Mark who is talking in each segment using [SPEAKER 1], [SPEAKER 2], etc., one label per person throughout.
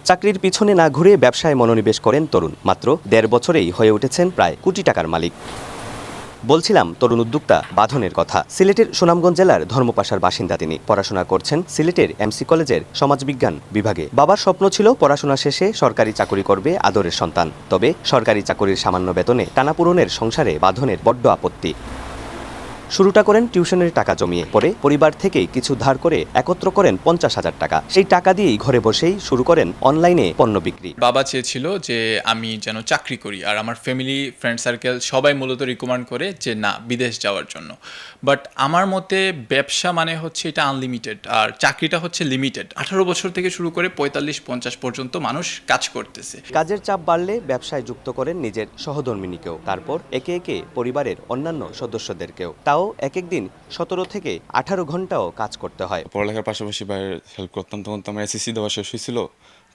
[SPEAKER 1] চাকরির পিছনে না ঘুরে ব্যবসায় মনোনিবেশ করেন তরুণ। মাত্র ১.৫ বছরেই হয়ে উঠেছেন প্রায় কোটি টাকার মালিক। বলছিলাম তরুণ উদ্যোক্তা বাঁধনের কথা। সিলেটের সুনামগঞ্জ জেলার ধর্মপাশার বাসিন্দা তিনি। পড়াশোনা করছেন সিলেটের এমসি কলেজের সমাজবিজ্ঞান বিভাগে। বাবার স্বপ্ন ছিল পড়াশোনা শেষে সরকারি চাকরি করবে আদরের সন্তান। তবে সরকারি চাকরির সামান্য বেতনে টানাপূরণের সংসারে বাঁধনের বড্ড আপত্তি। শুরুটা করেন টিউশনের টাকা জমিয়ে, পরে পরিবার থেকেই কিছু ধার করে একত্র করেন ৫০,০০০ টাকা। সেই টাকা দিয়েই ঘরে বসেই শুরু করেন অনলাইনে পণ্য বিক্রি।
[SPEAKER 2] বাবা চেয়েছিল যে আমি যেন চাকরি করি, আর আমার ফ্যামিলি ফ্রেন্ড সার্কেল সবাই মূলত রিকমেন্ড করে যে না, বিদেশ যাওয়ার জন্য। বাট আমার মতে ব্যবসা মানে হচ্ছে এটা আনলিমিটেড, আর চাকরিটা হচ্ছে লিমিটেড। ১৮ বছর থেকে শুরু করে ৪৫-৫০ পর্যন্ত মানুষ কাজ করতেছে।
[SPEAKER 1] কাজের চাপ বাড়লে ব্যবসায় যুক্ত করেন নিজের সহধর্মিণীকেও, তারপর একে একে পরিবারের অন্যান্য সদস্যদেরকেও। তাও এক এক দিন ১৭ থেকে ১৮ ঘন্টাও কাজ করতে হয়।
[SPEAKER 3] পড়ালেখার পাশাপাশি বাইরে হেল্প করতাম। তখন তো আমার এসএসসি দেওয়া শেষ হয়েছিল,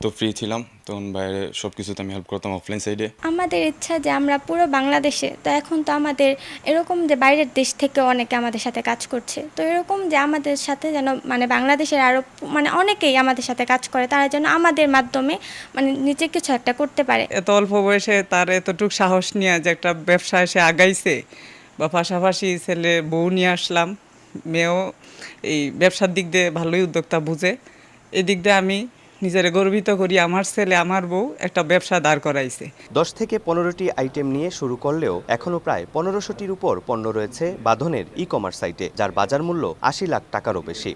[SPEAKER 3] তো ফ্রি ছিলাম, তখন বাইরে সব কিছুতে আমি হেল্প করতাম অফলাইন সাইডে।
[SPEAKER 4] আমাদের ইচ্ছা যে আমরা পুরো বাংলাদেশে, তো এখন তো আমাদের এরকম যে বাইরের দেশ থেকে অনেকে আমাদের সাথে কাজ করছে, তো এরকম যে আমাদের সাথে যেন মানে বাংলাদেশের আরও মানে অনেকেই আমাদের সাথে কাজ করে, তারা যেন আমাদের মাধ্যমে মানে নিজে কিছু একটা করতে পারে।
[SPEAKER 5] এত অল্প বয়সে তার এতটুকু সাহস নিয়ে যে একটা ব্যবসায় সে আগাইছে, বা পাশাপাশি ছেলে বউ নিয়ে আসলাম, মেয়েও এই ব্যবসার দিক দিয়ে ভালোই উদ্যোক্তা বুঝে। এই দিক দিয়ে আমি নিজের গর্বিত করি, আমার ছেলে আমার বউ একটা ব্যবসা দাঁড় করাইছে।
[SPEAKER 1] ১০ থেকে ১৫টি আইটেম নিয়ে শুরু করলেও এখনও প্রায় ১৫০০টির উপর পণ্য রয়েছে বাঁধনের ই কমার্স সাইটে, যার বাজার মূল্য ৮০ লাখ টাকারও বেশি।